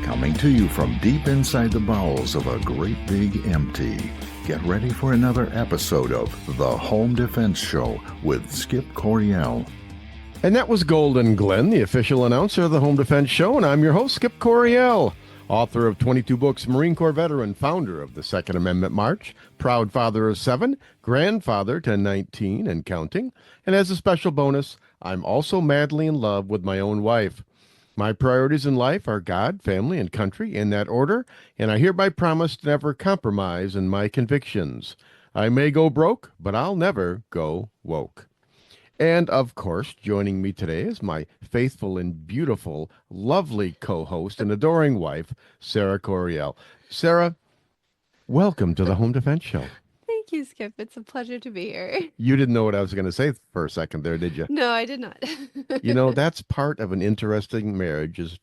Coming to you from deep inside the bowels of a great big empty. Get ready for another episode of The Home Defense Show with Skip Coryell. And that was Golden Glenn, the official announcer of the Home Defense Show, and I'm your host, Skip Coryell, author of 22 books, Marine Corps veteran, founder of the Second Amendment March, proud father of 7, grandfather to 19 and counting, and as a special bonus, I'm also madly in love with my own wife. My priorities in life are God, family, and country in that order, and I hereby promise to never compromise in my convictions. I may go broke, but I'll never go woke. And, of course, joining me today is my faithful and beautiful, lovely co-host and adoring wife, Sarah Coryell. Sarah, welcome to the Home Defense Show. Thank you, Skip. It's a pleasure to be here. You didn't know what I was going to say for a second there, did you? No, I did not. You know, that's part of an interesting marriage, is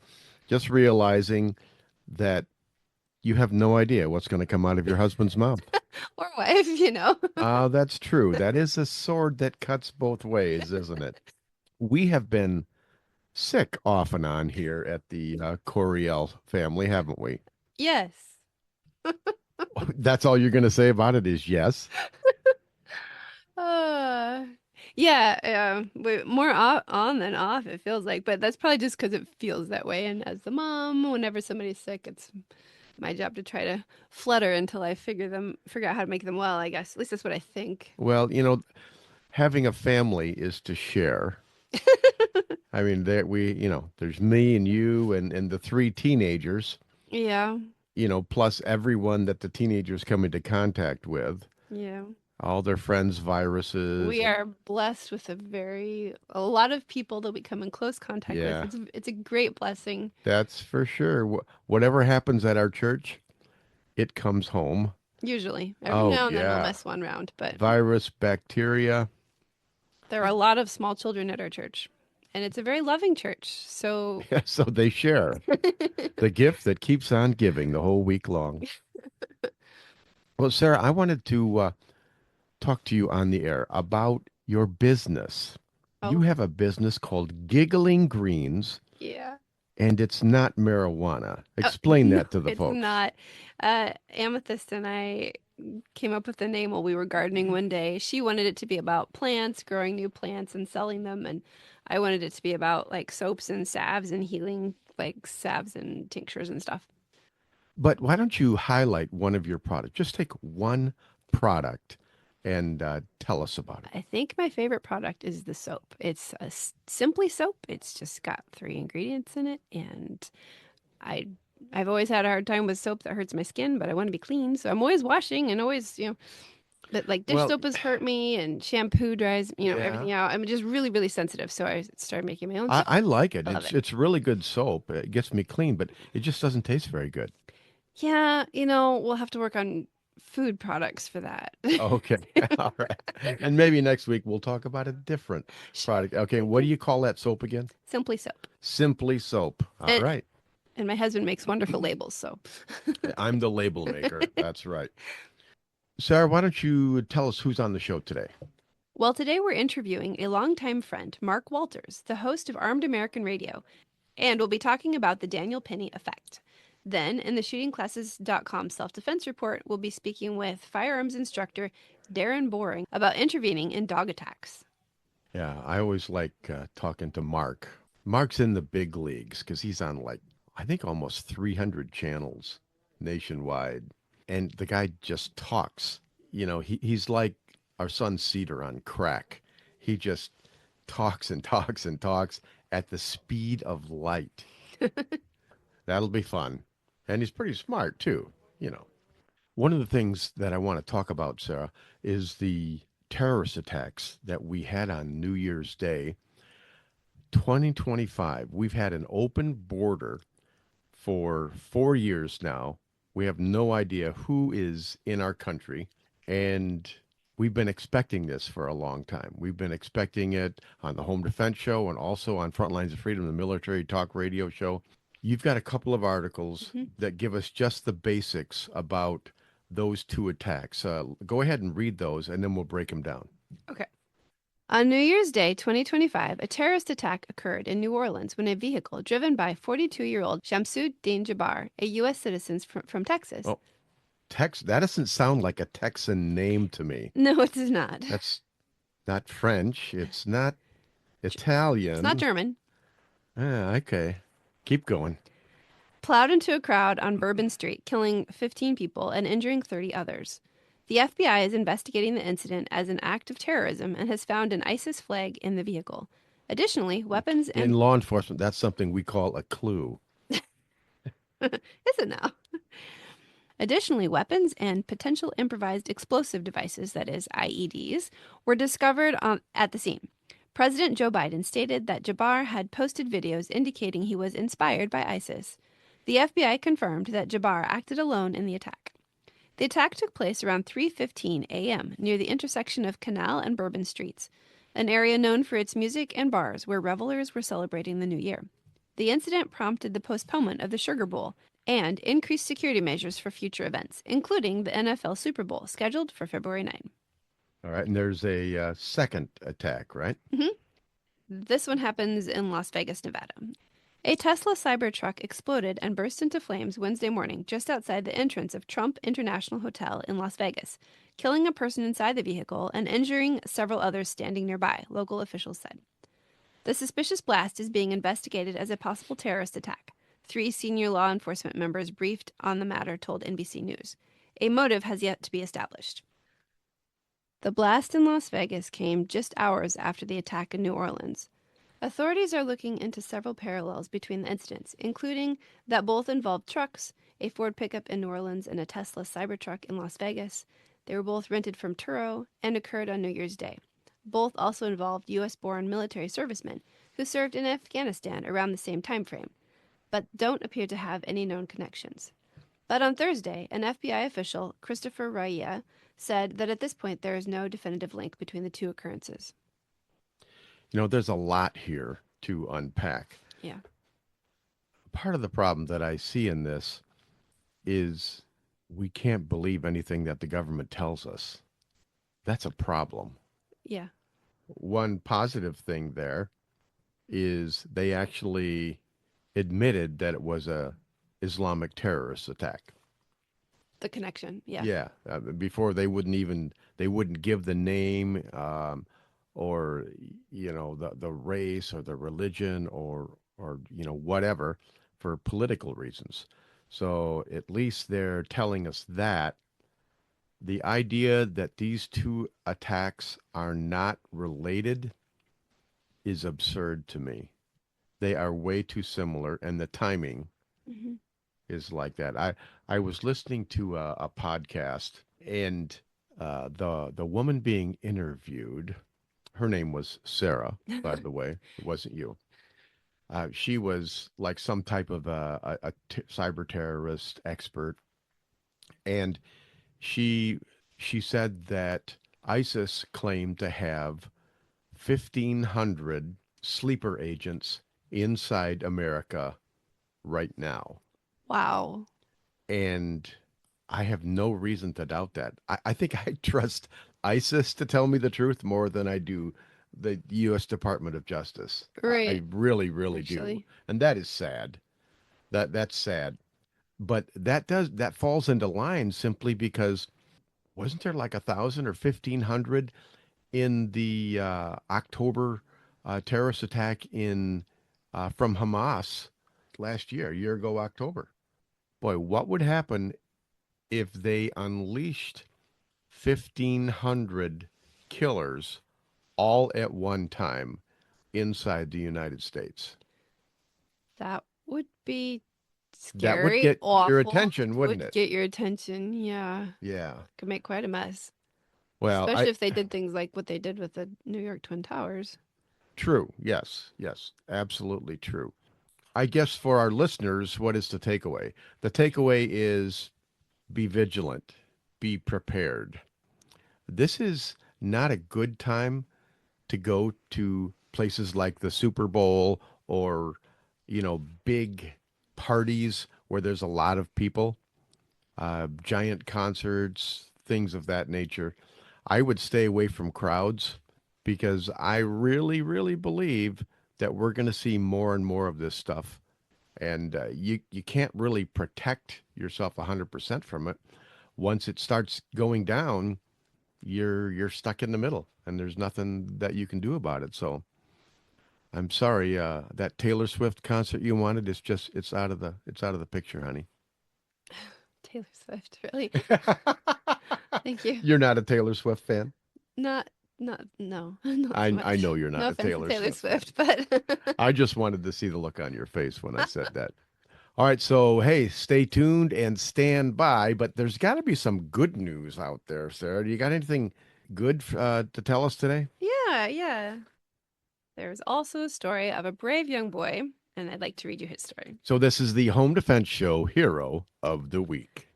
just realizing that you have no idea what's going to come out of your husband's mouth. Or wife, you know. That's true. That is a sword that cuts both ways, isn't it? We have been sick off and on here at the Coryell family, haven't we? Yes. That's all you're going to say about it is yes? More on than off, it feels like. But that's probably just because it feels that way. And as the mom, whenever somebody's sick, it's my job to try to flutter until I figure out how to make them well, I guess. At least that's what I think. Well, you know, having a family is to share. I mean, there's me and you and the 3 teenagers. Yeah. You know, plus everyone that the teenagers come into contact with. Yeah. All their friends' viruses. We are blessed with a lot of people that we come in close contact with. It's a great blessing. That's for sure. Whatever happens at our church, it comes home. Usually. Every now and then we'll mess one round. But virus, bacteria. There are a lot of small children at our church. And it's a very loving church, so... Yeah, so they share the gift that keeps on giving the whole week long. Well, Sarah, I wanted to talk to you on the air about your business. Oh. You have a business called Giggling Greens. Yeah. And it's not marijuana. Explain that to the folks. It's not. Amethyst and I came up with the name while we were gardening one day. She wanted it to be about plants, growing new plants and selling them, and I wanted it to be about like soaps and salves and healing, like salves and tinctures and stuff. But why don't you highlight one of your products? Just take one product and tell us about it. I think my favorite product is the soap. It's a Simply soap. It's just got 3 ingredients in it, and I've always had a hard time with soap that hurts my skin, but I want to be clean, so I'm always washing and always, but like dish soap has hurt me, and shampoo dries, everything out. I'm just really, really sensitive, so I started making my own soap. I like it. It's really good soap. It gets me clean, but it just doesn't taste very good. Yeah, we'll have to work on food products for that. Okay, all right. And maybe next week we'll talk about a different product. Okay, what do you call that soap again? Simply soap. Simply soap. All right. And my husband makes wonderful labels, so. I'm the label maker. That's right. Sarah, why don't you tell us who's on the show today? Well, today we're interviewing a longtime friend, Mark Walters, the host of Armed American Radio, and we'll be talking about the Daniel Penny effect. Then, in the shootingclasses.com self-defense report, we'll be speaking with firearms instructor Deron Boring about intervening in dog attacks. Yeah, I always like talking to Mark. Mark's in the big leagues because he's on I think almost 300 channels nationwide. And the guy just talks. He's like our son Cedar on crack. He just talks and talks and talks at the speed of light. That'll be fun. And he's pretty smart, too, One of the things that I want to talk about, Sarah, is the terrorist attacks that we had on New Year's Day. 2025, we've had an open border for 4 years now. We have no idea who is in our country, and we've been expecting this for a long time. We've been expecting it on the Home Defense Show and also on Frontlines of Freedom, the military talk radio show. You've got a couple of articles that give us just the basics about those 2 attacks. Go ahead and read those, and then we'll break them down. Okay. On New Year's Day 2025, a terrorist attack occurred in New Orleans when a vehicle driven by 42-year-old Shamsuddin Jabbar, a U.S. citizen from Texas. Oh, that doesn't sound like a Texan name to me. No, it does not. That's not French. It's not It's not Italian. German. Ah, okay. Keep going. Plowed into a crowd on Bourbon Street, killing 15 people and injuring 30 others. The FBI is investigating the incident as an act of terrorism and has found an ISIS flag in the vehicle. Additionally, weapons In and law enforcement, that's something we call a clue. is it now? Additionally, weapons and potential improvised explosive devices, that is, IEDs, were discovered at the scene. President Joe Biden stated that Jabbar had posted videos indicating he was inspired by ISIS. The FBI confirmed that Jabbar acted alone in the attack. The attack took place around 3:15 a.m. near the intersection of Canal and Bourbon Streets, an area known for its music and bars where revelers were celebrating the new year. The incident prompted the postponement of the Sugar Bowl and increased security measures for future events, including the NFL Super Bowl scheduled for February 9. All right, and there's a second attack, right? This one happens in Las Vegas, Nevada. A Tesla Cybertruck exploded and burst into flames Wednesday morning just outside the entrance of Trump International Hotel in Las Vegas, killing a person inside the vehicle and injuring several others standing nearby, local officials said. The suspicious blast is being investigated as a possible terrorist attack. 3 senior law enforcement members briefed on the matter told NBC News. A motive has yet to be established. The blast in Las Vegas came just hours after the attack in New Orleans. Authorities are looking into several parallels between the incidents, including that both involved trucks, a Ford pickup in New Orleans and a Tesla Cybertruck in Las Vegas. They were both rented from Turo and occurred on New Year's Day. Both also involved U.S.-born military servicemen who served in Afghanistan around the same time frame, but don't appear to have any known connections. But on Thursday, an FBI official, Christopher Raya, said that at this point there is no definitive link between the two occurrences. You know, there's a lot here to unpack. Yeah. Part of the problem that I see in this is we can't believe anything that the government tells us. That's a problem. Yeah. One positive thing there is they actually admitted that it was a Islamic terrorist attack. The connection. Yeah. Yeah. Before they wouldn't give the name or the race or the religion or whatever for political reasons. So at least they're telling us that. The idea that these two attacks are not related is absurd to me. They are way too similar, and the timing is like that. I was listening to a podcast, and the woman being interviewed, her name was Sarah, by the way. It wasn't you. She was like some type of cyber terrorist expert, and she said that ISIS claimed to have 1,500 sleeper agents inside America right now. Wow. And I have no reason to doubt that. I think I trust ISIS to tell me the truth more than I do the U.S. Department of Justice. Right. I really, really do. And that is sad. That's sad. But that falls into line simply because wasn't there like 1,000 or 1,500 in the October terrorist attack from Hamas last year, a year ago October? Boy, what would happen if they unleashed 1,500 killers all at one time inside the United States? That would be scary. That would get your attention, wouldn't it? Would get your attention, yeah. Yeah. Could make quite a mess. Well, especially if they did things like what they did with the New York Twin Towers. True. Yes. Yes. Absolutely true. I guess for our listeners, what is the takeaway? The takeaway is be vigilant, be prepared. This is not a good time to go to places like the Super Bowl or, big parties where there's a lot of people, giant concerts, things of that nature. I would stay away from crowds because I really, really believe that we're going to see more and more of this stuff. And you can't really protect yourself 100% from it. Once it starts going down, you're stuck in the middle, and there's nothing that you can do about it. So I'm sorry, that Taylor Swift concert you wanted is just it's out of the picture, honey. Taylor Swift, really? Thank you. You're not a Taylor Swift fan? Not, no, not I so much. I know you're No not a offense to Taylor Taylor Swift Swift, but I just wanted to see the look on your face when I said that. All right, so hey, stay tuned and stand by, but there's got to be some good news out there, Sarah. Do you got anything good to tell us today? yeah. There's also a story of a brave young boy, and I'd like to read you his story. So this is the Home Defense Show Hero of the Week.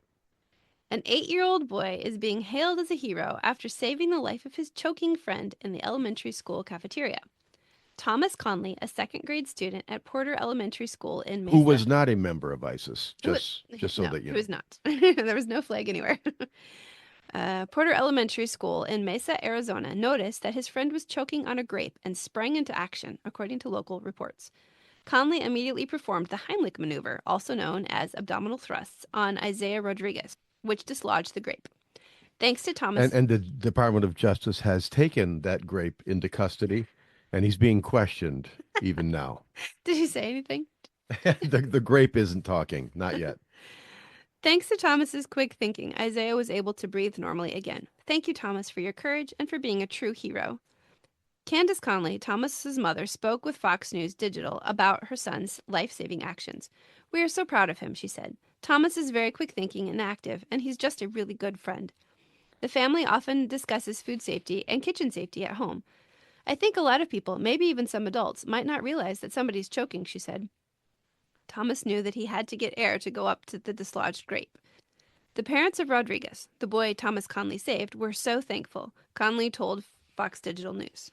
An 8-year-old boy is being hailed as a hero after saving the life of his choking friend in the elementary school cafeteria. Thomas Conley, a second-grade student at Porter Elementary School in Mesa. Who was not a member of ISIS, just so no, that you he know. was not. There was no flag anywhere. Porter Elementary School in Mesa, Arizona, noticed that his friend was choking on a grape and sprang into action, according to local reports. Conley immediately performed the Heimlich maneuver, also known as abdominal thrusts, on Isaiah Rodriguez, which dislodged the grape. Thanks to Thomas. And the Department of Justice has taken that grape into custody, and he's being questioned even now. Did he say anything? The grape isn't talking, not yet. Thanks to Thomas's quick thinking, Isaiah was able to breathe normally again. Thank you, Thomas, for your courage and for being a true hero. Candace Conley, Thomas's mother, spoke with Fox News Digital about her son's life-saving actions. We are so proud of him, she said. Thomas is very quick thinking and active, and he's just a really good friend. The family often discusses food safety and kitchen safety at home. I think a lot of people, maybe even some adults, might not realize that somebody's choking, she said. Thomas knew that he had to get air to go up to the dislodged grape. The parents of Rodriguez, the boy Thomas Conley saved, were so thankful, Conley told Fox Digital News.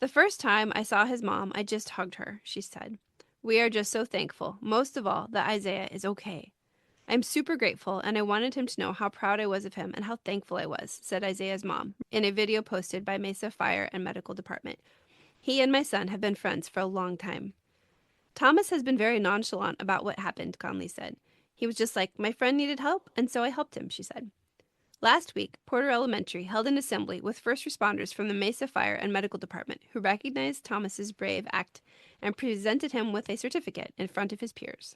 The first time I saw his mom, I just hugged her, she said. We are just so thankful, most of all, that Isaiah is okay. I'm super grateful, and I wanted him to know how proud I was of him and how thankful I was, said Isaiah's mom, in a video posted by Mesa Fire and Medical Department. He and my son have been friends for a long time. Thomas has been very nonchalant about what happened, Conley said. He was just like, my friend needed help, and so I helped him, she said. Last week, Porter Elementary held an assembly with first responders from the Mesa Fire and Medical Department who recognized Thomas's brave act and presented him with a certificate in front of his peers.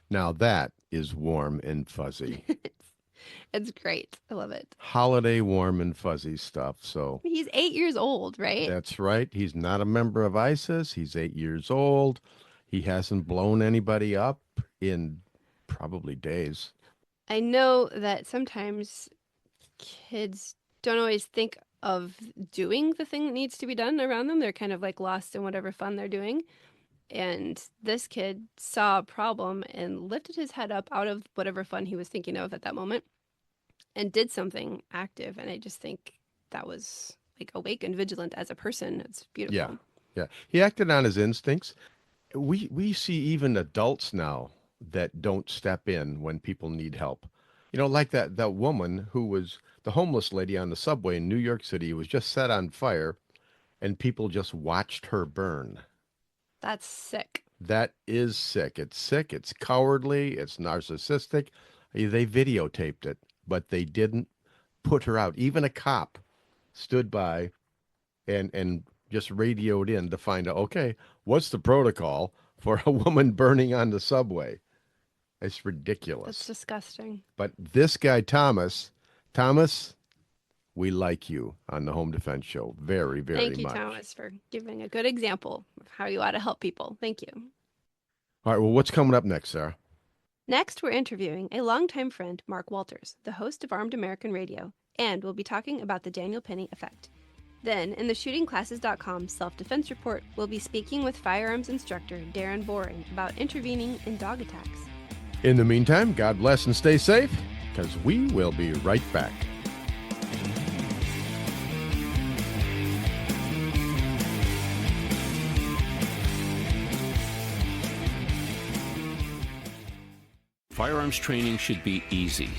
Now that is warm and fuzzy. It's great. I love it. Holiday warm and fuzzy stuff. So he's 8 years old, right? That's right. He's not a member of ISIS. He's 8 years old. He hasn't blown anybody up in probably days. I know that sometimes kids don't always think of doing the thing that needs to be done around them. They're kind of like lost in whatever fun they're doing. And this kid saw a problem and lifted his head up out of whatever fun he was thinking of at that moment and did something active. And I just think that was like awake and vigilant as a person. It's beautiful. Yeah. He acted on his instincts. We see even adults now that don't step in when people need help. You know, like that woman who was the homeless lady on the subway in New York City who was just set on fire and people just watched her burn. That's sick. That is sick. It's sick. It's cowardly. It's narcissistic. They videotaped it, but they didn't put her out. Even a cop stood by and just radioed in to find out, okay, what's the protocol for a woman burning on the subway? It's ridiculous. That's disgusting. But this guy, Thomas, we like you on the Home Defense Show very, very much. Thank you, Thomas, for giving a good example of how you ought to help people. Thank you. All right, well, what's coming up next, Sarah? Next, we're interviewing a longtime friend, Mark Walters, the host of Armed American Radio, and we'll be talking about the Daniel Penny effect. Then, in the shootingclasses.com self-defense report, we'll be speaking with firearms instructor Deron Boring about intervening in dog attacks. In the meantime, God bless and stay safe, because we will be right back. Firearms training should be easy.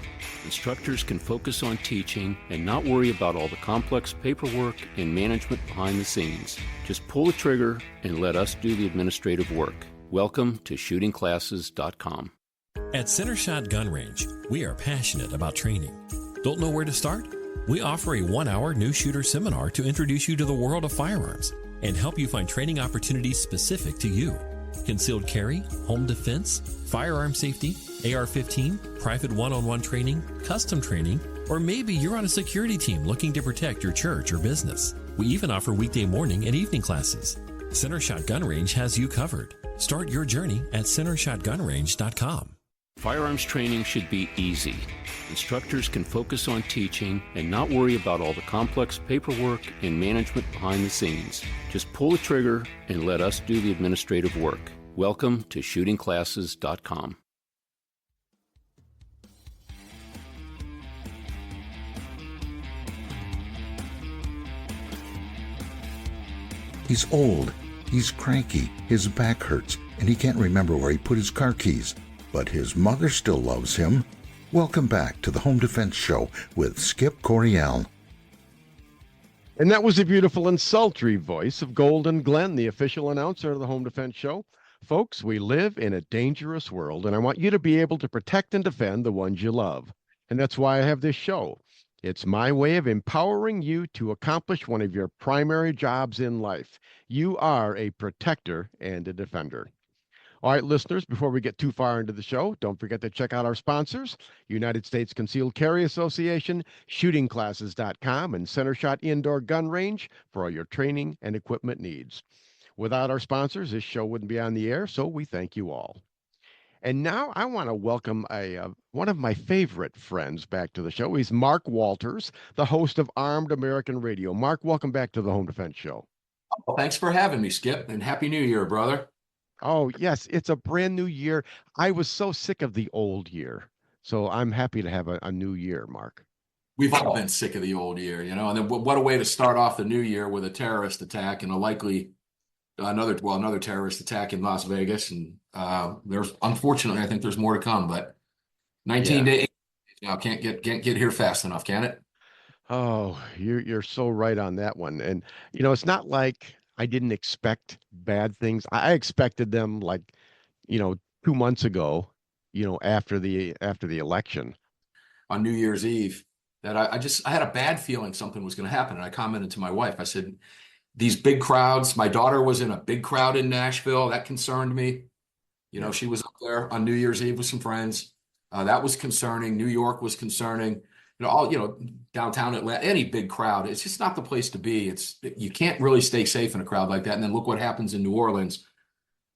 Instructors can focus on teaching and not worry about all the complex paperwork and management behind the scenes. Just pull the trigger and let us do the administrative work. Welcome to shootingclasses.com. At Center Shot Gun Range, we are passionate about training. Don't know where to start? We offer a 1-hour new shooter seminar to introduce you to the world of firearms and help you find training opportunities specific to you. Concealed carry, home defense, firearm safety, AR-15, private one-on-one training, custom training, or maybe you're on a security team looking to protect your church or business. We even offer weekday morning and evening classes. Center Shot Gun Range has you covered. Start your journey at centershotgunrange.com. Firearms training should be easy. Instructors can focus on teaching and not worry about all the complex paperwork and management behind the scenes. Just pull the trigger and let us do the administrative work. Welcome to shootingclasses.com. He's old, he's cranky, his back hurts, and he can't remember where he put his car keys. But his mother still loves him. Welcome back to the Home Defense Show with Skip Coryell. And that was the beautiful and sultry voice of Golden Glenn, the official announcer of the Home Defense Show. Folks, we live in a dangerous world, and I want you to be able to protect and defend the ones you love. And that's why I have this show. It's my way of empowering you to accomplish one of your primary jobs in life. You are a protector and a defender. All right, listeners, before we get too far into the show, don't forget to check out our sponsors, United States Concealed Carry Association, shootingclasses.com, and Center Shot Indoor Gun Range for all your training and equipment needs. Without our sponsors, this show wouldn't be on the air, so we thank you all. And now I want to welcome one of my favorite friends back to the show. He's Mark Walters, the host of Armed American Radio. Mark, welcome back to the Home Defense Show. Well, thanks for having me, Skip, and Happy New Year, brother. Oh, yes, it's a brand new year. I was so sick of the old year, so I'm happy to have a new year, Mark. We've all been sick of the old year, you know, and then what a way to start off the new year with a terrorist attack and a likely another terrorist attack in Las Vegas. And there's, unfortunately, I think there's more to come, but 19 days, you know, can't get here fast enough, can it? Oh, you're so right on that one. And you know, it's not like I didn't expect bad things. I expected them, like, 2 months ago, after the election. On New Year's Eve, that I had a bad feeling something was going to happen. And I commented to my wife, I said, these big crowds, my daughter was in a big crowd in Nashville. That concerned me. You know, she was up there on New Year's Eve with some friends. That was concerning. New York was concerning. Downtown Atlanta, any big crowd, it's just not the place to be. You can't really stay safe in a crowd like that. And then look what happens in New Orleans.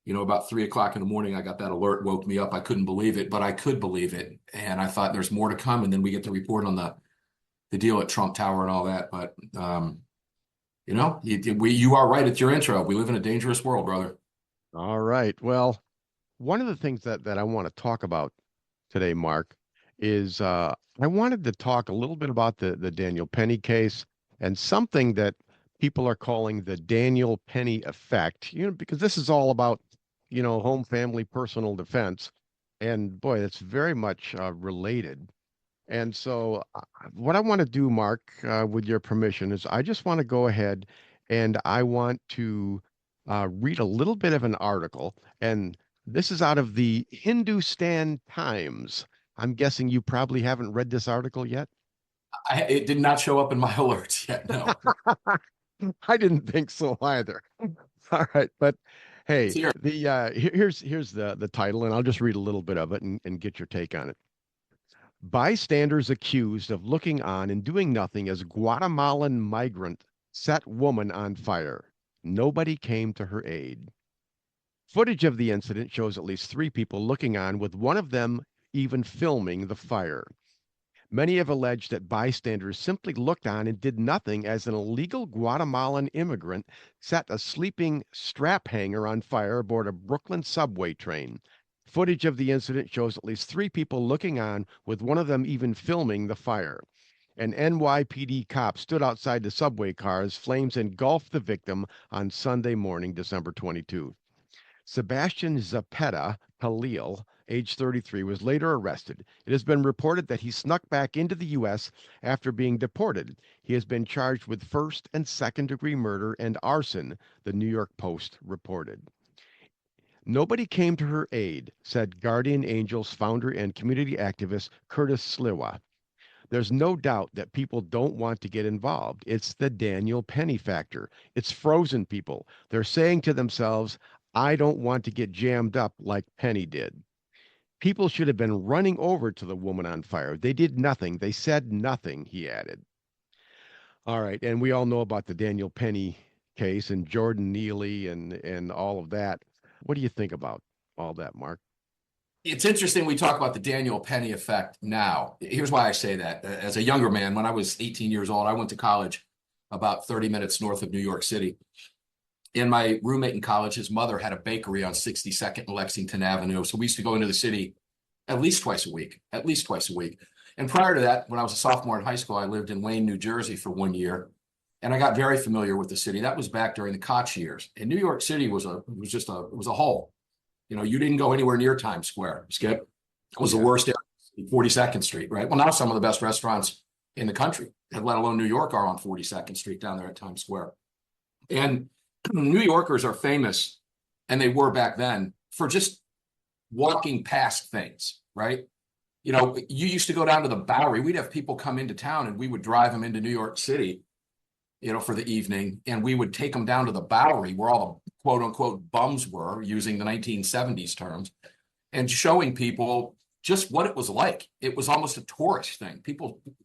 About 3 o'clock in the morning, I got that alert, woke me up. I couldn't believe it, but I could believe it. And I thought there's more to come. And then we get the report on the deal at Trump Tower and all that. But, you are right at your intro. We live in a dangerous world, brother. All right. Well, one of the things that I want to talk about today, Mark, is I wanted to talk a little bit about the Daniel Penny case and something that people are calling the Daniel Penny effect, because this is all about, home, family, personal defense. And boy, it's very much related. And so what I want to do, Mark, with your permission, is I just want to go ahead and I want to read a little bit of an article. And this is out of the Hindustan Times. I'm guessing you probably haven't read this article yet. It did not show up in my alerts yet. No, I didn't think so either. All right, but hey, here's the title, and I'll just read a little bit of it and get your take on it. Bystanders accused of looking on and doing nothing as Guatemalan migrant set woman on fire. Nobody came to her aid. Footage of the incident shows at least 3 people looking on, with one of them even filming the fire. Many have alleged that bystanders simply looked on and did nothing as an illegal Guatemalan immigrant set a sleeping strap hanger on fire aboard a Brooklyn subway train. Footage of the incident shows at least 3 people looking on, with one of them even filming the fire. An NYPD cop stood outside the subway car as flames engulfed the victim on Sunday morning, December 22. Sebastian Zapeta Khalil, age 33, was later arrested. It has been reported that he snuck back into the U.S. after being deported. He has been charged with first and second-degree murder and arson, the New York Post reported. Nobody came to her aid, said Guardian Angels founder and community activist Curtis Sliwa. There's no doubt that people don't want to get involved. It's the Daniel Penny factor. It's frozen people. They're saying to themselves, I don't want to get jammed up like Penny did. People should have been running over to the woman on fire. They did nothing. They said nothing, he added. All right, and we all know about the Daniel Penny case and Jordan Neely and all of that. What do you think about all that, Mark? It's interesting we talk about the Daniel Penny effect now. Here's why I say that. As a younger man, when I was 18 years old, I went to college about 30 minutes north of New York City. And my roommate in college, his mother had a bakery on 62nd and Lexington Avenue. So we used to go into the city at least twice a week. And prior to that, when I was a sophomore in high school, I lived in Wayne, New Jersey for 1 year. And I got very familiar with the city. That was back during the Koch years. And New York City was a hole. You know, you didn't go anywhere near Times Square, Skip. It was the worst area, 42nd Street, right? Well, now some of the best restaurants in the country, let alone New York, are on 42nd Street down there at Times Square. And New Yorkers are famous, and they were back then, for just walking past things, right? You know, you used to go down to the Bowery. We'd have people come into town, and we would drive them into New York City, you know, for the evening, and we would take them down to the Bowery where all the quote unquote bums were, using the 1970s terms, and showing people just what it was like. It was almost a tourist thing.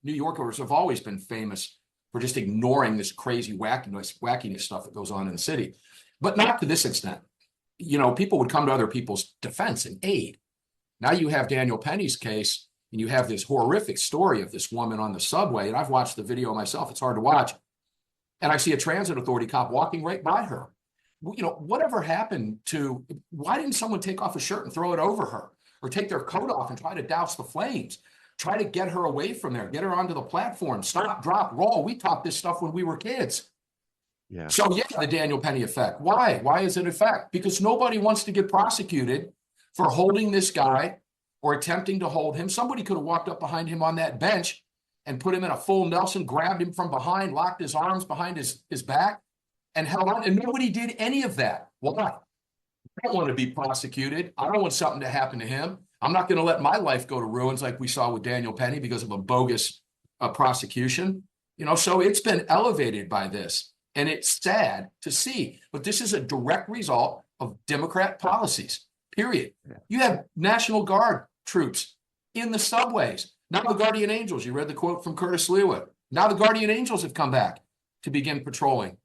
New Yorkers have always been famous for just ignoring this crazy wackiness stuff that goes on in the city, but not to this extent. You know, people would come to other people's defense and aid. Now you have Daniel Penny's case, and you have this horrific story of this woman on the subway, and I've watched the video myself. It's hard to watch. And I see a transit authority cop walking right by her. You know, whatever happened to, why didn't someone take off a shirt and throw it over her, or take their coat off and try to douse the flames? Try to get her away from there, get her onto the platform, stop, drop, roll. We taught this stuff when we were kids. Yeah. So yeah, the Daniel Penny effect. Why? Why is it an effect? Because nobody wants to get prosecuted for holding this guy or attempting to hold him. Somebody could have walked up behind him on that bench and put him in a full Nelson, grabbed him from behind, locked his arms behind his back, and held on. And nobody did any of that. Why? I don't want to be prosecuted. I don't want something to happen to him. I'm not going to let my life go to ruins like we saw with Daniel Penny because of a bogus prosecution. You know, so it's been elevated by this, and it's sad to see. But this is a direct result of Democrat policies, period. Yeah. You have National Guard troops in the subways. Now the Guardian Angels, you read the quote from Curtis Lewa. Now the Guardian Angels have come back to begin patrolling.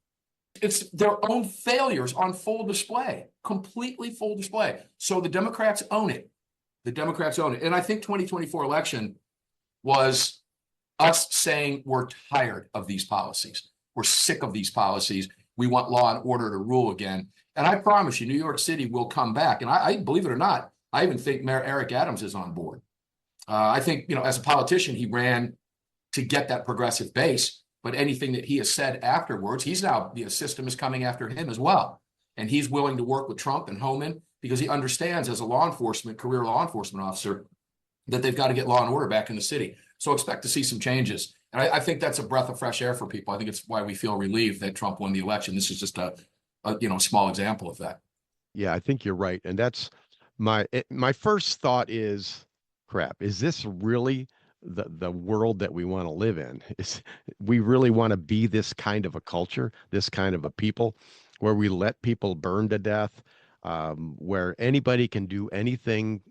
It's their own failures on full display, completely full display. So the Democrats own it. The Democrats own it. And I think 2024 election was us saying we're tired of these policies. We're sick of these policies. We want law and order to rule again. And I promise you, New York City will come back. And I believe it or not, I even think Mayor Eric Adams is on board. I think, you know, as a politician, he ran to get that progressive base, but anything that he has said afterwards, the system is coming after him as well. And he's willing to work with Trump and Homan because he understands as a career law enforcement officer, that they've got to get law and order back in the city. So expect to see some changes. And I think that's a breath of fresh air for people. I think it's why we feel relieved that Trump won the election. This is just a small example of that. Yeah, I think you're right. And that's my first thought is, crap, is this really the world that we want to live in? We really want to be this kind of a culture, this kind of a people, where we let people burn to death, where anybody can do anything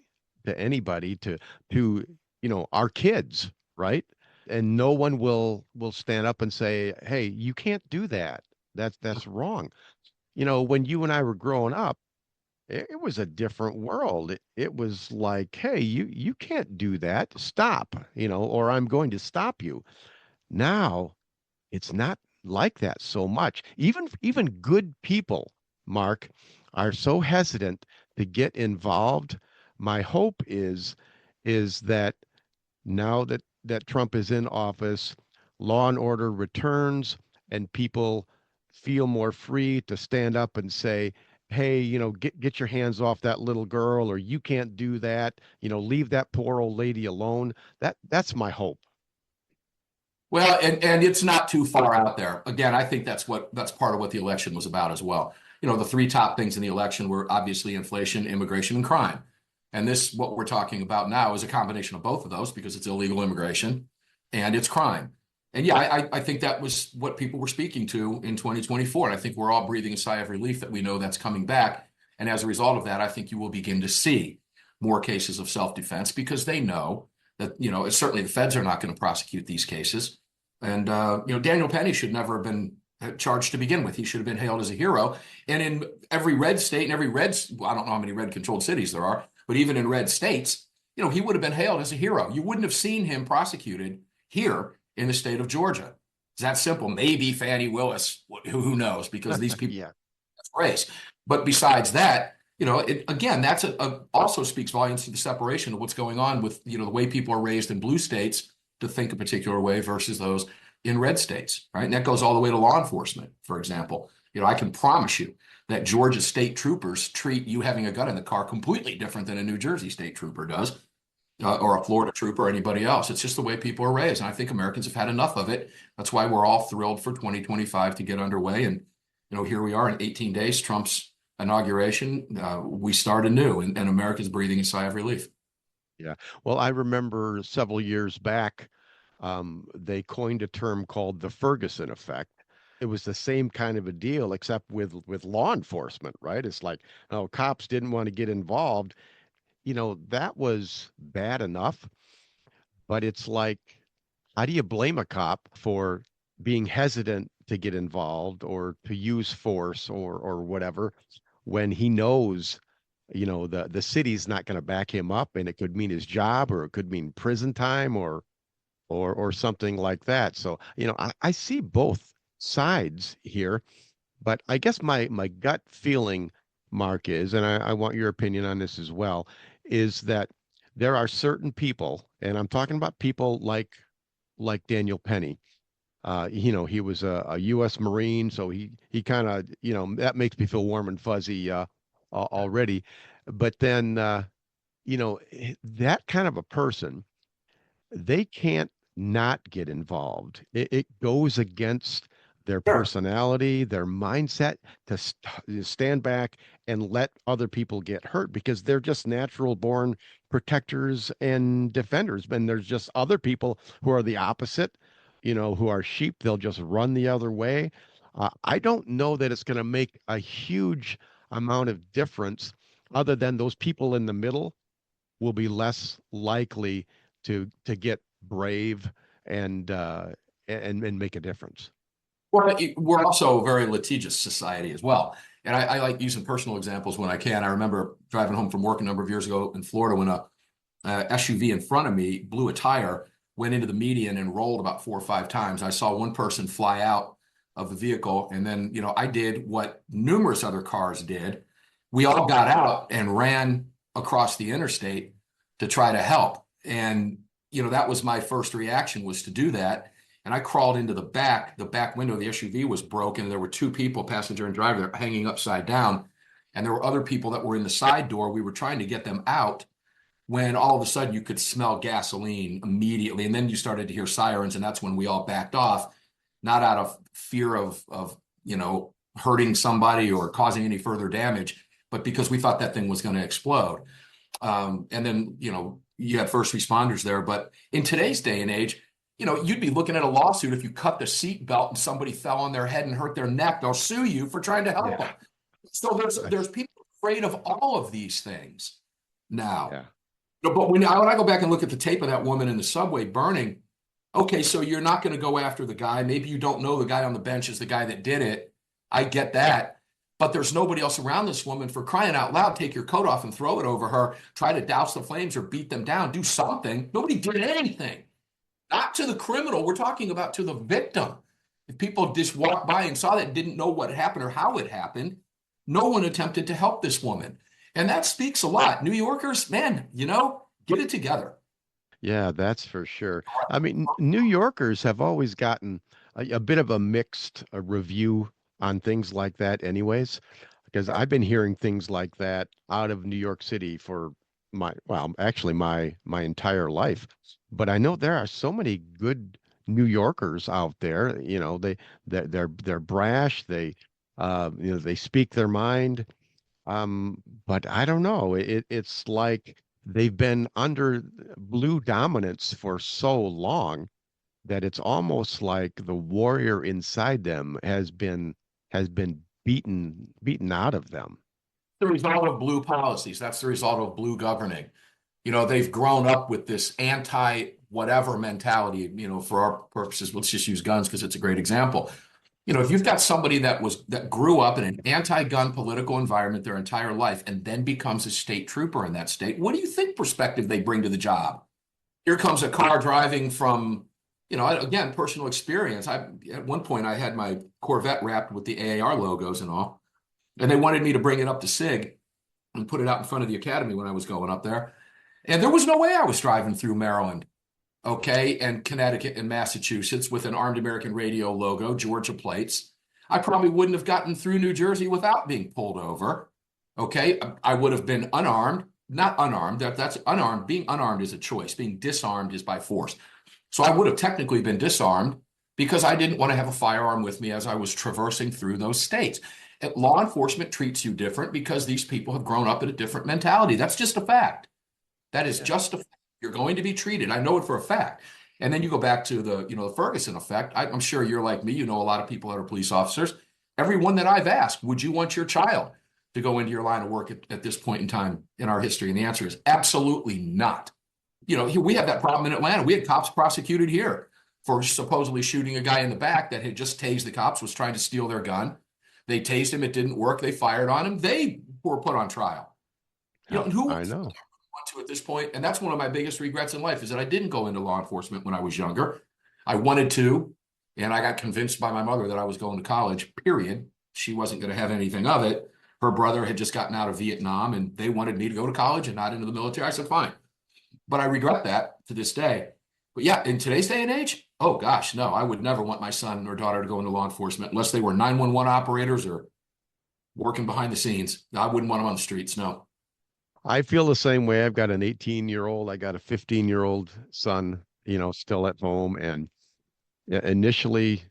to anybody, to our kids, right? And no one will stand up and say, hey, you can't do that. That's wrong. You know, when you and I were growing up, it was a different world. It was like, hey, you can't do that. Stop, or I'm going to stop you. Now, it's not like that so much. Even good people, Mark, are so hesitant to get involved. My hope is that now that Trump is in office, law and order returns, and people feel more free to stand up and say, hey, get your hands off that little girl, or you can't do that, leave that poor old lady alone. That's my hope. Well, and it's not too far out there. Again, I think that's part of what the election was about as well. The three top things in the election were obviously inflation, immigration, and crime. And this, what we're talking about now, is a combination of both of those because it's illegal immigration and it's crime. And yeah, I think that was what people were speaking to in 2024. And I think we're all breathing a sigh of relief that we know that's coming back. And as a result of that, I think you will begin to see more cases of self-defense because they know that, certainly the feds are not going to prosecute these cases. And, Daniel Penny should never have been charged to begin with. He should have been hailed as a hero. And in every red state and I don't know how many red controlled cities there are, but even in red states, he would have been hailed as a hero. You wouldn't have seen him prosecuted here in the state of Georgia. It's that simple. Maybe Fannie Willis, who knows, because these people Yeah. race. But besides that, again, that's also speaks volumes to the separation of what's going on with, the way people are raised in blue states to think a particular way versus those in red states, right? And that goes all the way to law enforcement, for example. I can promise you that Georgia state troopers treat you having a gun in the car completely different than a New Jersey state trooper does, or a Florida trooper or anybody else. It's just the way people are raised. And I think Americans have had enough of it. That's why we're all thrilled for 2025 to get underway. And, here we are in 18 days, Trump's inauguration. We start anew, and America's breathing a sigh of relief. Yeah. Well, I remember several years back, they coined a term called the Ferguson effect. It was the same kind of a deal, except with law enforcement, right? It's like, oh, cops didn't want to get involved. That was bad enough, but it's like, how do you blame a cop for being hesitant to get involved or to use force or whatever when he knows, the city's not going to back him up, and it could mean his job, or it could mean prison time, or something like that. So, I see both sides here, but I guess my gut feeling, Mark, is, and I want your opinion on this as well, is that there are certain people, and I'm talking about people like Daniel Penny. He was a U.S. Marine, so he kind of, that makes me feel warm and fuzzy already. But then, that kind of a person, they can't not get involved. It goes against their Sure. personality, their mindset to stand back and let other people get hurt because they're just natural born protectors and defenders. And there's just other people who are the opposite, who are sheep. They'll just run the other way. I don't know that it's going to make a huge amount of difference other than those people in the middle will be less likely to get brave and make a difference. Well, we're also a very litigious society as well. And I like using personal examples when I can. I remember driving home from work a number of years ago in Florida when a SUV in front of me blew a tire, went into the median and rolled about 4 or 5 times. I saw one person fly out of the vehicle. And then, I did what numerous other cars did. We all got out and ran across the interstate to try to help. And, that was my first reaction, was to do that. And I crawled into the back window of the SUV was broken. There were 2 people, passenger and driver, hanging upside down. And there were other people that were in the side door. We were trying to get them out when all of a sudden you could smell gasoline immediately. And then you started to hear sirens. And that's when we all backed off, not out of fear of hurting somebody or causing any further damage, but because we thought that thing was going to explode. And then, you had first responders there. But in today's day and age, you'd be looking at a lawsuit if you cut the seat belt and somebody fell on their head and hurt their neck. They'll sue you for trying to help them. So there's people afraid of all of these things now. Yeah. But when I go back and look at the tape of that woman in the subway burning, okay, so you're not going to go after the guy. Maybe you don't know the guy on the bench is the guy that did it. I get that. But there's nobody else around this woman. For crying out loud, take your coat off and throw it over her. Try to douse the flames or beat them down. Do something. Nobody did anything. Not to the criminal. We're talking about to the victim. If people just walked by and saw that and didn't know what happened or how it happened, no one attempted to help this woman. And that speaks a lot. New Yorkers, man, get it together. Yeah, that's for sure. I mean, New Yorkers have always gotten a bit of a mixed review on things like that anyways, because I've been hearing things like that out of New York City for actually my entire life. But I know there are so many good New Yorkers out there. They're brash. They speak their mind. But I don't know. It's like they've been under blue dominance for so long that it's almost like the warrior inside them has been beaten out of them. The result of blue policies. That's the result of blue governing. They've grown up with this anti-whatever mentality. For our purposes, let's just use guns because it's a great example. If you've got somebody that grew up in an anti-gun political environment their entire life and then becomes a state trooper in that state, what do you think perspective they bring to the job? Here comes a car driving from, again, personal experience. At one point I had my Corvette wrapped with the AAR logos and all, and they wanted me to bring it up to SIG and put it out in front of the academy when I was going up there. And there was no way I was driving through Maryland, okay, and Connecticut and Massachusetts with an Armed American Radio logo, Georgia plates. I probably wouldn't have gotten through New Jersey without being pulled over, okay? I would have been unarmed, not unarmed. That's unarmed. Being unarmed is a choice. Being disarmed is by force. So I would have technically been disarmed because I didn't want to have a firearm with me as I was traversing through those states. And law enforcement treats you different because these people have grown up in a different mentality. That's just a fact. That is just a fact. You're going to be treated. I know it for a fact. And then you go back to the Ferguson effect. I'm sure you're like me. You know a lot of people that are police officers. Everyone that I've asked, would you want your child to go into your line of work at this point in time in our history? And the answer is absolutely not. We have that problem in Atlanta. We had cops prosecuted here for supposedly shooting a guy in the back that had just tased the cops, was trying to steal their gun. They tased him. It didn't work. They fired on him. They were put on trial. And who I know. Want to at this point? And that's one of my biggest regrets in life is that I didn't go into law enforcement when I was younger. I wanted to, and I got convinced by my mother that I was going to college, period. She wasn't going to have anything of it. Her brother had just gotten out of Vietnam, and they wanted me to go to college and not into the military. I said, fine. But I regret that to this day. But yeah, in today's day and age, oh gosh, no, I would never want my son or daughter to go into law enforcement unless they were 911 operators or working behind the scenes. I wouldn't want them on the streets, no. I feel the same way. I've got an 18-year-old. I got a 15-year-old son, still at home. And initially,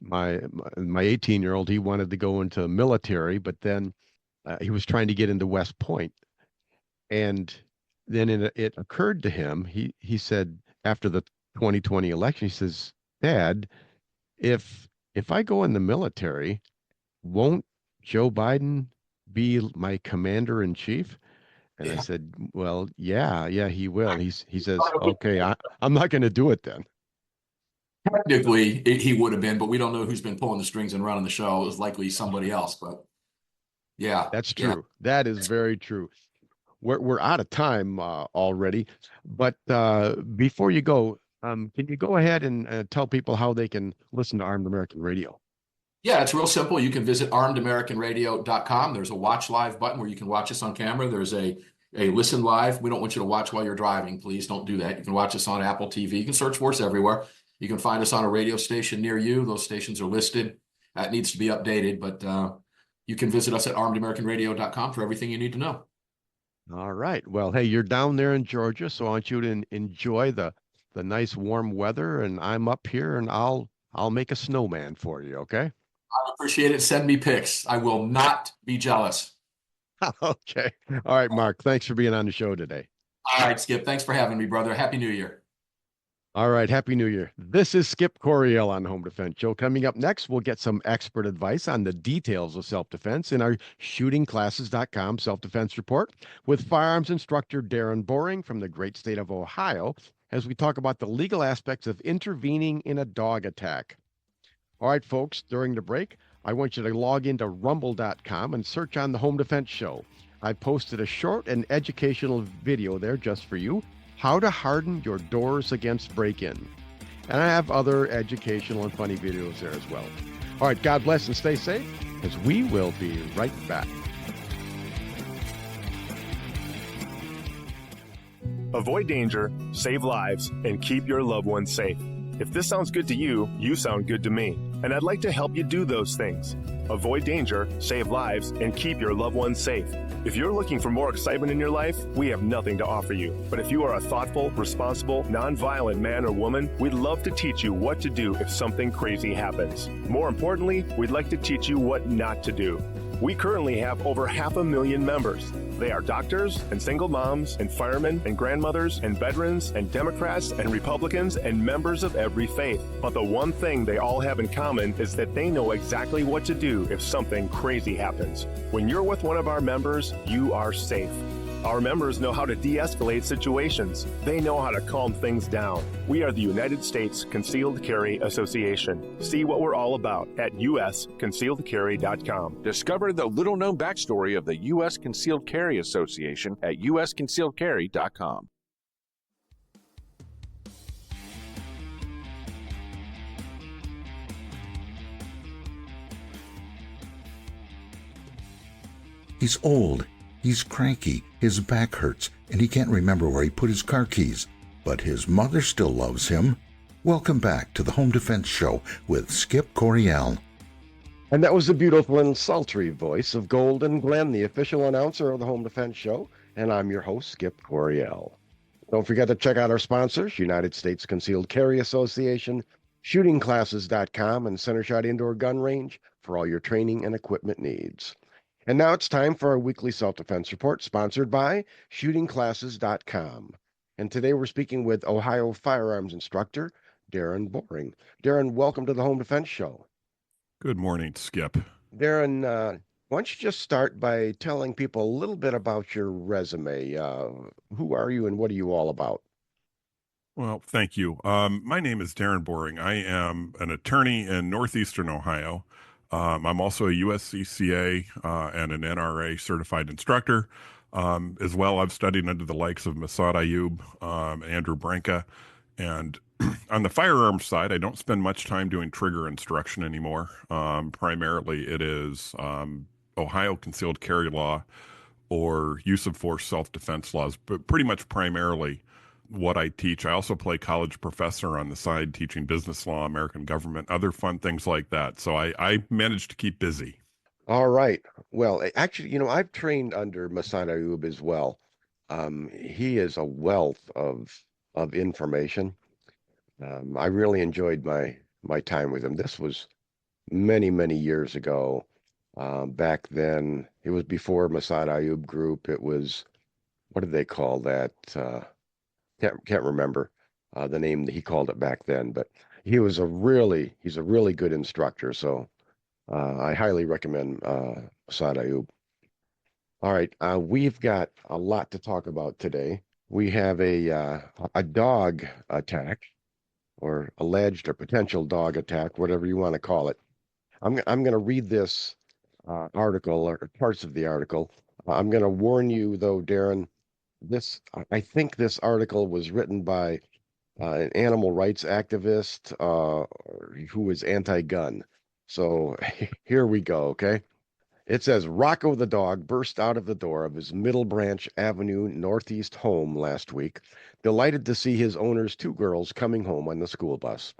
my 18-year-old, he wanted to go into military, but then he was trying to get into West Point. And then it occurred to him, he said after the 2020 election, he says, Dad, if I go in the military, won't Joe Biden be my commander in chief? And I said, well, yeah, he will. He says, okay, I'm not going to do it then. Technically, he would have been, but we don't know who's been pulling the strings and running the show. It was likely somebody else, but yeah. That's true. Yeah. That is very true. We're out of time already, but before you go, can you go ahead and tell people how they can listen to Armed American Radio? Yeah, it's real simple. You can visit armedamericanradio.com. There's a watch live button where you can watch us on camera. There's a listen live. We don't want you to watch while you're driving. Please don't do that. You can watch us on Apple TV. You can search for us everywhere. You can find us on a radio station near you. Those stations are listed. That needs to be updated, but you can visit us at armedamericanradio.com for everything you need to know. All right. Well, hey, you're down there in Georgia, so I want you to enjoy the nice warm weather, and I'm up here, and I'll make a snowman for you, okay? I appreciate it. Send me pics. I will not be jealous. Okay. All right, Mark. Thanks for being on the show today. All right, Skip. Thanks for having me, brother. Happy New Year. All right. Happy New Year. This is Skip Coryell on Home Defense Show. Coming up next, we'll get some expert advice on the details of self-defense in our shootingclasses.com self-defense report with firearms instructor Deron Boring from the great state of Ohio as we talk about the legal aspects of intervening in a dog attack. All right, folks, during the break, I want you to log into rumble.com and search on the Home Defense Show. I posted a short and educational video there just for you, how to harden your doors against break-in. And I have other educational and funny videos there as well. All right, God bless and stay safe, as we will be right back. Avoid danger, save lives, and keep your loved ones safe. If this sounds good to you, you sound good to me, and I'd like to help you do those things. avoid danger, save lives, and keep your loved ones safe. If you're looking for more excitement in your life, we have nothing to offer you. But if you are a thoughtful, responsible, nonviolent man or woman, we'd love to teach you what to do if something crazy happens. More importantly, we'd like to teach you what not to do. We currently have over 500,000 members. They are doctors and single moms and firemen and grandmothers and veterans and Democrats and Republicans and members of every faith. But the one thing they all have in common is that they know exactly what to do if something crazy happens. When you're with one of our members, you are safe. Our members know how to de-escalate situations. They know how to calm things down. We are the United States Concealed Carry Association. See what we're all about at usconcealedcarry.com. Discover the little-known backstory of the U.S. Concealed Carry Association at usconcealedcarry.com. He's old, he's cranky, his back hurts, and he can't remember where he put his car keys. But his mother still loves him. Welcome back to the Home Defense Show with Skip Coryell. And that was the beautiful and sultry voice of Golden Glenn, the official announcer of the Home Defense Show. And I'm your host, Skip Coryell. Don't forget to check out our sponsors, United States Concealed Carry Association, shootingclasses.com, and Center Shot Indoor Gun Range for all your training and equipment needs. And now it's time for our weekly self-defense report, sponsored by shootingclasses.com. And today we're speaking with Ohio firearms instructor, Deron Boring. Deron, welcome to the Home Defense Show. Good morning, Skip. Deron, why don't you just start by telling people a little bit about your resume? Who are you and what are you all about? Well, thank you. My name is Deron Boring. I am an attorney in Northeastern Ohio. I'm also a USCCA and an NRA certified instructor. As well, I've studied under the likes of Masad Ayub, Andrew Branca, and on the firearms side, I don't spend much time doing trigger instruction anymore. Primarily, it is Ohio concealed carry law or use of force self-defense laws, but pretty much primarily what I teach. I also play college professor on the side, teaching business law, American government, other fun things like that. So I managed to keep busy. All right. Well, actually, I've trained under Masad Ayub as well. He is a wealth of information. I really enjoyed my time with him. This was many, many years ago. Back then, it was before Masad Ayub Group. It was, what did they call that? Can't remember the name that he called it back then, but he's a really good instructor. So I highly recommend Masad Ayub. All right, we've got a lot to talk about today. We have a dog attack, or alleged or potential dog attack, whatever you want to call it. I'm going to read this article or parts of the article. I'm going to warn you, though, Deron. I think this article was written by an animal rights activist who is anti-gun. So here we go, okay? It says, Rocco the dog burst out of the door of his Middle Branch Avenue Northeast home last week, delighted to see his owner's two girls coming home on the school bus.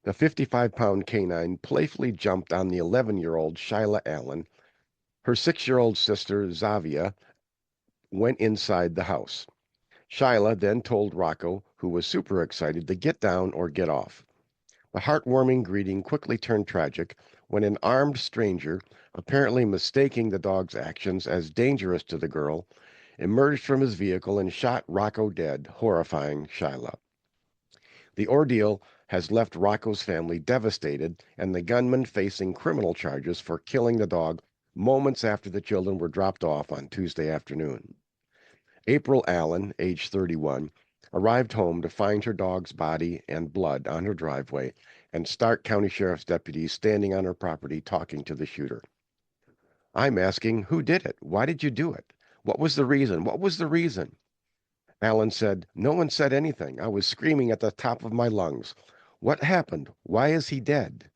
The 55-pound canine playfully jumped on the 11-year-old Shyla Allen. Her 6-year-old sister, Zavia, went inside the house. Shyla then told Rocco, who was super excited, to get down or get off. The heartwarming greeting quickly turned tragic when an armed stranger, apparently mistaking the dog's actions as dangerous to the girl, emerged from his vehicle and shot Rocco dead, horrifying Shyla. The ordeal has left Rocco's family devastated and the gunman facing criminal charges for killing the dog moments after the children were dropped off on Tuesday afternoon. April Allen, age 31, arrived home to find her dog's body and blood on her driveway and Stark County Sheriff's deputies standing on her property talking to the shooter. I'm asking, who did it? Why did you do it? What was the reason? What was the reason? Allen said, no one said anything. I was screaming at the top of my lungs. What happened? Why is he dead?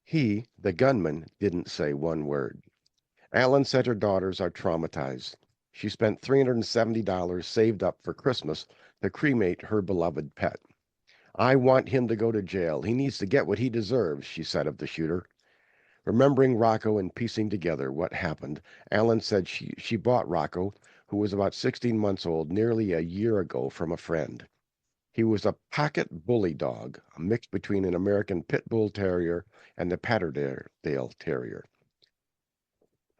He, the gunman, didn't say one word. Allen said her daughters are traumatized. She spent $370 saved up for Christmas to cremate her beloved pet. I want him to go to jail. He needs to get what he deserves, she said of the shooter. Remembering Rocco and piecing together what happened, Alan said she bought Rocco, who was about 16 months old, nearly a year ago from a friend. He was a pocket bully dog, a mix between an American Pit Bull Terrier and the Patterdale Terrier.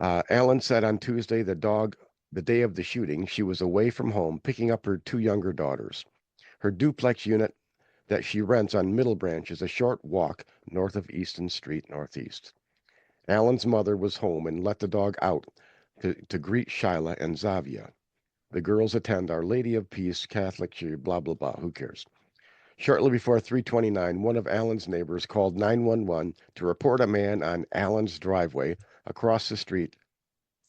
Alan said on Tuesday, the day of the shooting, she was away from home picking up her two younger daughters. Her duplex unit that she rents on Middle Branch is a short walk north of Easton Street Northeast. Alan's mother was home and let the dog out to greet Shyla and Zavia. The girls attend Our Lady of Peace Catholic Church, blah, blah, blah. Who cares? Shortly before 3:29, one of Alan's neighbors called 911 to report a man on Alan's driveway across the street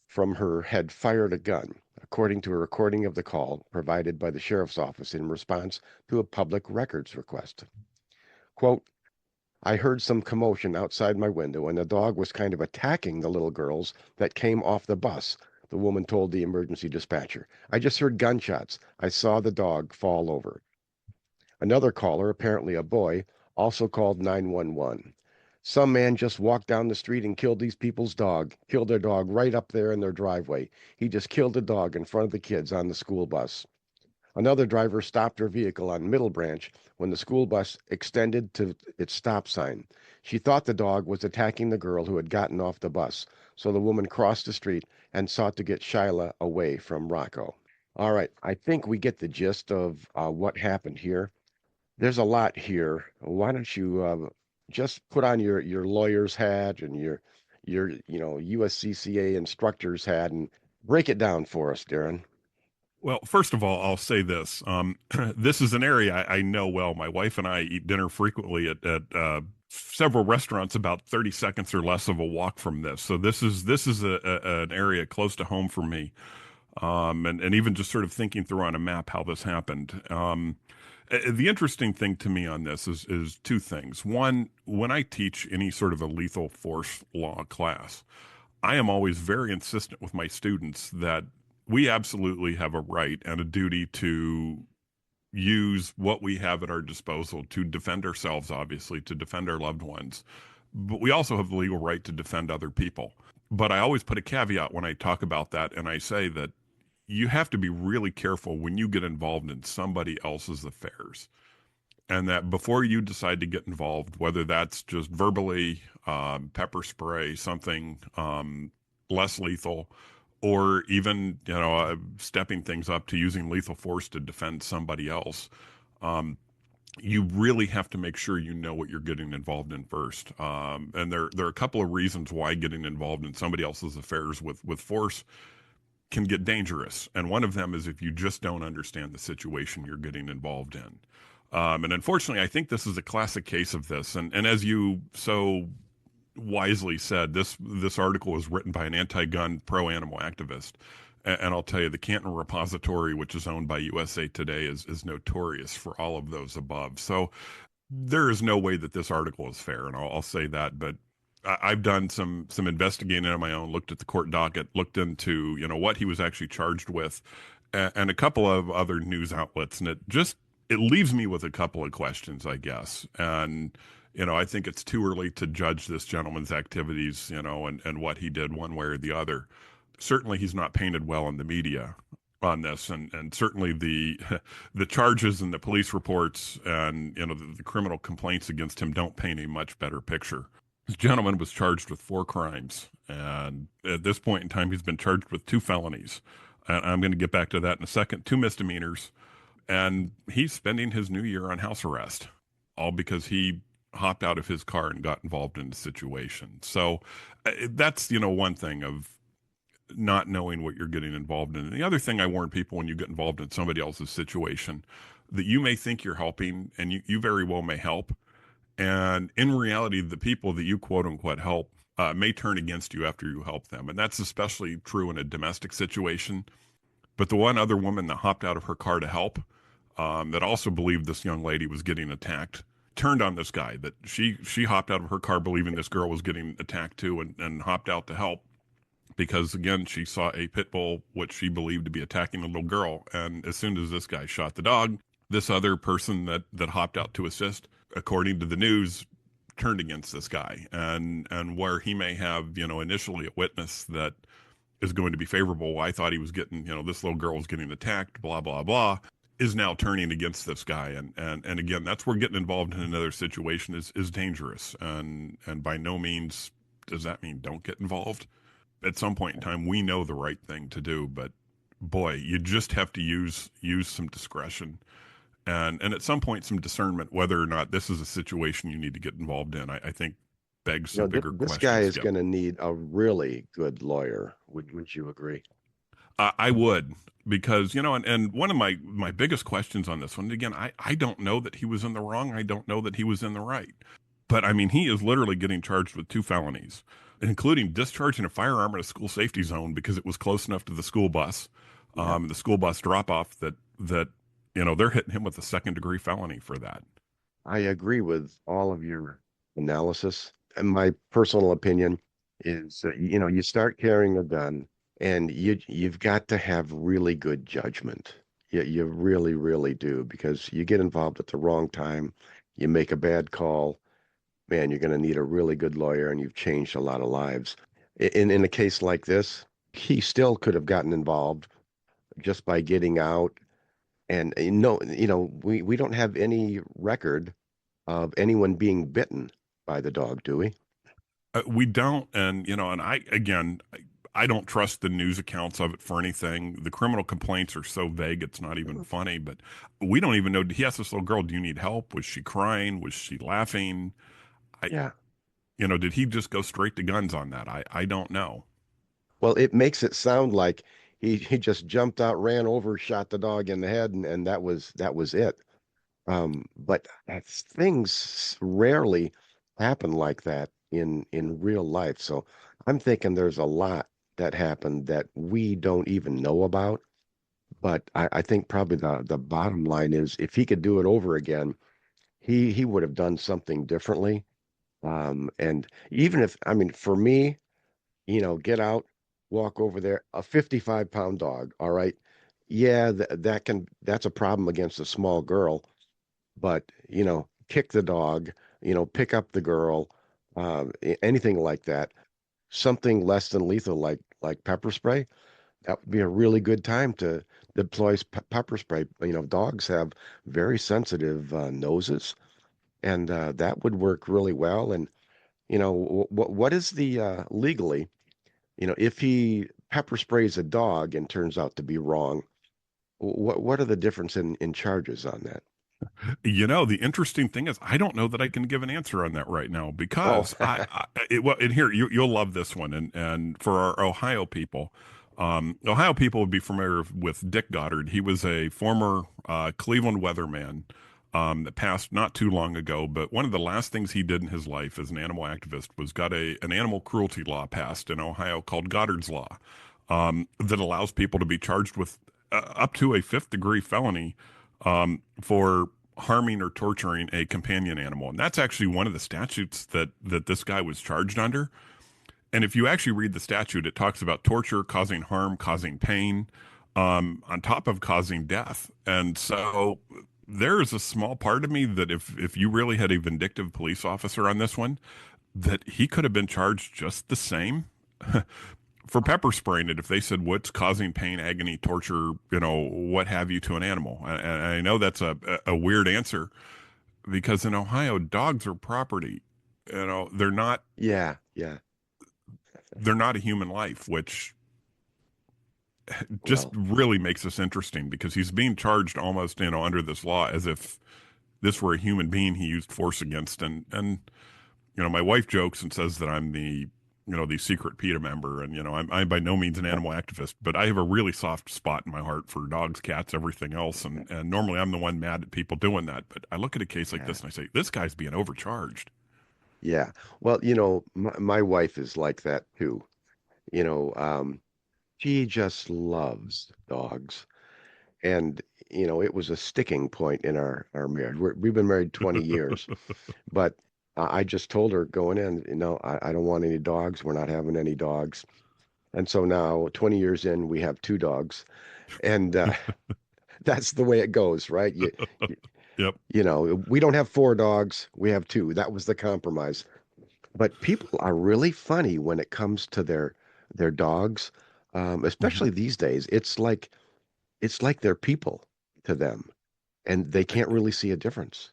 from her had fired a gun, according to a recording of the call provided by the sheriff's office in response to a public records request. Quote, I heard some commotion outside my window, and the dog was kind of attacking the little girls that came off the bus, the woman told the emergency dispatcher. I just heard gunshots. I saw the dog fall over. Another caller, apparently a boy, also called 911. Some man just walked down the street and killed these people's dog, killed their dog right up there in their driveway. He just killed the dog in front of the kids on the school bus. Another driver stopped her vehicle on Middle Branch when the school bus extended to its stop sign. She thought the dog was attacking the girl who had gotten off the bus, so the woman crossed the street and sought to get Shyla away from Rocco. All right, I think we get the gist of what happened here. There's a lot here. Why don't you just put on your lawyer's hat and your USCCA instructor's hat and break it down for us, Deron. Well, first of all, I'll say this. This is an area I know well. My wife and I eat dinner frequently at several restaurants about 30 seconds or less of a walk from this. So this is an area close to home for me. And even just sort of thinking through on a map how this happened. The interesting thing to me on this is two things. One, when I teach any sort of a lethal force law class, I am always very insistent with my students that we absolutely have a right and a duty to use what we have at our disposal to defend ourselves, obviously, to defend our loved ones. But we also have the legal right to defend other people. But I always put a caveat when I talk about that, and I say that you have to be really careful when you get involved in somebody else's affairs. And that before you decide to get involved, whether that's just verbally, pepper spray, something less lethal, or even, stepping things up to using lethal force to defend somebody else, you really have to make sure you know what you're getting involved in first. And there are a couple of reasons why getting involved in somebody else's affairs with force can get dangerous. And one of them is if you just don't understand the situation you're getting involved in. And unfortunately, I think this is a classic case of this. And as you so wisely said, this article was written by an anti-gun, pro-animal activist. And I'll tell you, the Canton Repository, which is owned by USA Today, is notorious for all of those above. So there is no way that this article is fair, and I'll say that. But I've done some investigating on my own, looked at the court docket, looked into what he was actually charged with, and a couple of other news outlets, and it leaves me with a couple of questions, I guess. And I think it's too early to judge this gentleman's activities, and what he did one way or the other. Certainly, he's not painted well in the media on this, and certainly the charges and the police reports and the criminal complaints against him don't paint a much better picture. This gentleman was charged with 4 crimes, and at this point in time, he's been charged with 2 felonies. And I'm going to get back to that in a second. 2 misdemeanors, and he's spending his new year on house arrest, all because he hopped out of his car and got involved in the situation. So that's one thing of not knowing what you're getting involved in. And the other thing I warn people when you get involved in somebody else's situation, that you may think you're helping, and you very well may help. And in reality, the people that you quote unquote help may turn against you after you help them. And that's especially true in a domestic situation. But the one other woman that hopped out of her car to help, that also believed this young lady was getting attacked, turned on this guy, that she hopped out of her car believing this girl was getting attacked too, and hopped out to help. Because again, she saw a pit bull, which she believed to be attacking a little girl. And as soon as this guy shot the dog, this other person that hopped out to assist, according to the news, turned against this guy, and where he may have, initially a witness that is going to be favorable. I thought he was getting, this little girl was getting attacked, blah, blah, blah, is now turning against this guy. And again, that's where getting involved in another situation is dangerous. And by no means does that mean don't get involved. At some point in time, we know the right thing to do, but boy, you just have to use some discretion and at some point some discernment whether or not this is a situation you need to get involved in. I think begs some bigger this questions. guy is going to need a really good lawyer. Would you agree? I would, because, and one of my biggest questions on this one, again, I don't know that he was in the wrong. I don't know that he was in the right. But I mean, he is literally getting charged with 2 felonies, including discharging a firearm in a school safety zone because it was close enough to the school bus, the school bus drop off that they're hitting him with a 2nd-degree felony for that. I agree with all of your analysis. And my personal opinion is, you start carrying a gun and you've got to have really good judgment. You really, really do, because you get involved at the wrong time, you make a bad call, man, you're going to need a really good lawyer, and you've changed a lot of lives. In a case like this, he still could have gotten involved just by getting out. And we don't have any record of anyone being bitten by the dog, do we? We don't, and I don't trust the news accounts of it for anything. The criminal complaints are so vague, it's not even funny. But we don't even know. He asked this little girl, "Do you need help?" Was she crying? Was she laughing? Did he just go straight to guns on that? I don't know. Well, it makes it sound like he just jumped out, ran over, shot the dog in the head, and that was it. But things rarely happen like that in real life. So I'm thinking there's a lot that happened that we don't even know about. But I think probably the bottom line is, if he could do it over again, he would have done something differently. And even if, for me, get out, walk over there, a 55-pound dog. All right. Yeah, that's a problem against a small girl, but kick the dog, pick up the girl, anything like that, something less than lethal, like pepper spray. That would be a really good time to deploy pepper spray. Dogs have very sensitive noses, and that would work really well. And what is the legally, if he pepper sprays a dog and turns out to be wrong, what are the difference in charges on that? The interesting thing is, I don't know that I can give an answer on that right now, because and here you'll love this one. And for our Ohio people would be familiar with Dick Goddard. He was a former Cleveland weatherman that passed not too long ago. But one of the last things he did in his life as an animal activist was got an animal cruelty law passed in Ohio called Goddard's Law, that allows people to be charged with up to a 5th-degree felony for harming or torturing a companion animal. And that's actually one of the statutes that this guy was charged under. And if you actually read the statute, it talks about torture, causing harm, causing pain, on top of causing death. And so there is a small part of me that if you really had a vindictive police officer on this one, that he could have been charged just the same for pepper spraying it if they said what's causing pain, agony, torture, what have you to an animal. And I know that's a weird answer, because in Ohio, dogs are property. They're not. Yeah. They're not a human life, which just really makes this interesting, because he's being charged almost, under this law as if this were a human being he used force against. And my wife jokes and says that I'm the secret PETA member, and I'm by no means an animal activist, but I have a really soft spot in my heart for dogs, cats, everything else, and normally I'm the one mad at people doing that. But I look at a case like this and I say, this guy's being overcharged. Yeah. Well, my wife is like that too. She just loves dogs. And, it was a sticking point in our marriage. We've been married 20 years, but I just told her going in, I don't want any dogs. We're not having any dogs. And so now 20 years in, we have 2 dogs, and that's the way it goes, right? Yep. You know, we don't have 4 dogs, we have 2. That was the compromise. But people are really funny when it comes to their dogs, Mhm. especially these days. It's like they're people to them, and they can't really see a difference.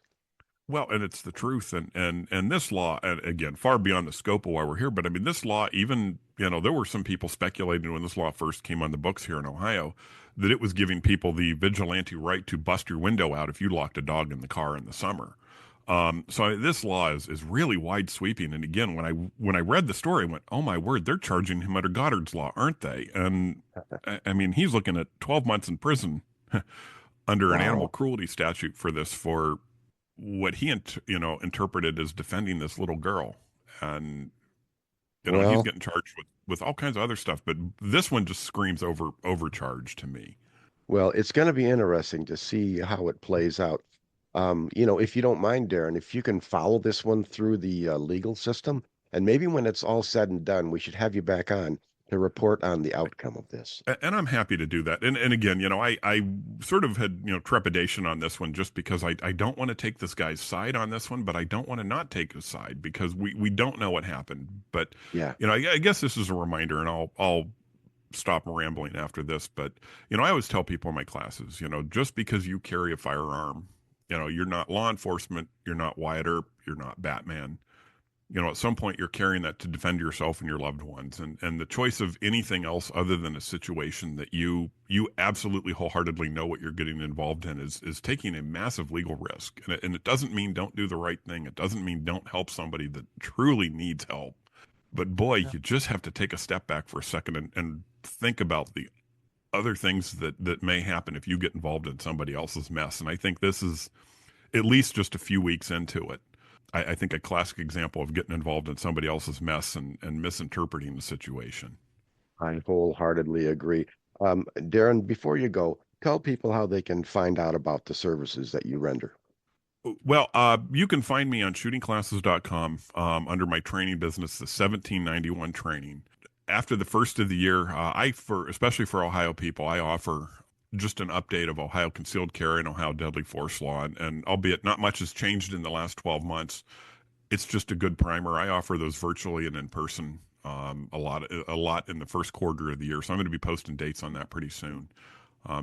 Well, and it's the truth, and this law, and again, far beyond the scope of why we're here. But I mean, this law, even there were some people speculating when this law first came on the books here in Ohio that it was giving people the vigilante right to bust your window out if you locked a dog in the car in the summer. So this law is really wide sweeping. And again, when I read the story, I went, "Oh my word, they're charging him under Goddard's law, aren't they?" And I mean, he's looking at 12 months in prison under an animal Wow. cruelty statute for this for what he interpreted as defending this little girl, and he's Well, getting charged with all kinds of other stuff, but this one just screams overcharge to me. well, it's going to be interesting to see how it plays out. If you don't mind, Darren, if you can follow this one through the legal system, and maybe when it's all said and done, we should have you back on to report on the outcome of this. And I'm happy to do that. And again, I sort of had, trepidation on this one just because I don't want to take this guy's side on this one, but I don't want to not take his side because we don't know what happened. But, Yeah. I guess this is a reminder, and I'll stop rambling after this. But, I always tell people in my classes, just because you carry a firearm, you're not law enforcement, you're not Wyatt Earp, you're not Batman. At some point you're carrying that to defend yourself and your loved ones, and the choice of anything else other than a situation that you absolutely wholeheartedly know what you're getting involved in is taking a massive legal risk. And it doesn't mean don't do the right thing. It doesn't mean don't help somebody that truly needs help. But boy, you just have to take a step back for a second and think about the other things that may happen if you get involved in somebody else's mess. And I think this is at least just a few weeks into it. I think a classic example of getting involved in somebody else's mess and misinterpreting the situation. I wholeheartedly agree. Darren, before you go, tell people how they can find out about the services that you render. Well, you can find me on shootingclasses.com under my training business, the 1791 training. After the first of the year, especially for Ohio people, I offer just an update of Ohio concealed carry and Ohio deadly force law. And albeit not much has changed in the last 12 months, it's just a good primer. I offer those virtually and in person a lot in the first quarter of the year. So I'm going to be posting dates on that pretty soon.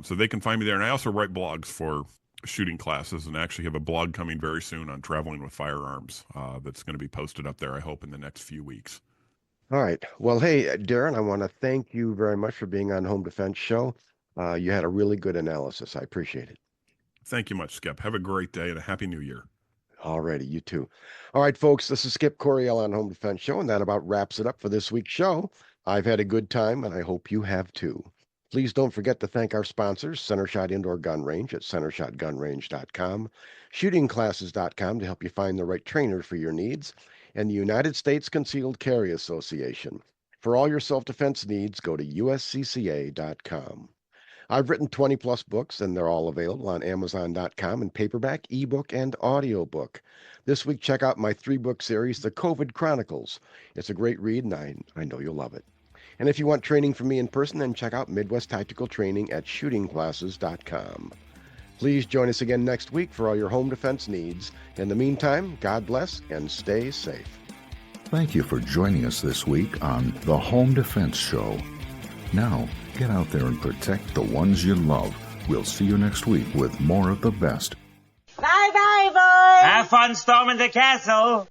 So they can find me there. And I also write blogs for shooting classes and actually have a blog coming very soon on traveling with firearms that's going to be posted up there, I hope, in the next few weeks. All right. Well, hey, Darren, I want to thank you very much for being on Home Defense Show. You had a really good analysis. I appreciate it. Thank you much, Skip. Have a great day and a happy new year. All righty, you too. All right, folks, this is Skip Coryell on Home Defense Show, and that about wraps it up for this week's show. I've had a good time, and I hope you have too. Please don't forget to thank our sponsors, Center Shot Indoor Gun Range at centershotgunrange.com, shootingclasses.com to help you find the right trainer for your needs, and the United States Concealed Carry Association. For all your self-defense needs, go to uscca.com. I've written 20 plus books, and they're all available on Amazon.com in paperback, ebook, and audiobook. This week, check out my 3-book series, The COVID Chronicles. It's a great read, and I know you'll love it. And if you want training from me in person, then check out Midwest Tactical Training at shootingclasses.com. Please join us again next week for all your home defense needs. In the meantime, God bless and stay safe. Thank you for joining us this week on The Home Defense Show. Now, get out there and protect the ones you love. We'll see you next week with more of the best. Bye-bye, boys! Have fun storming the castle!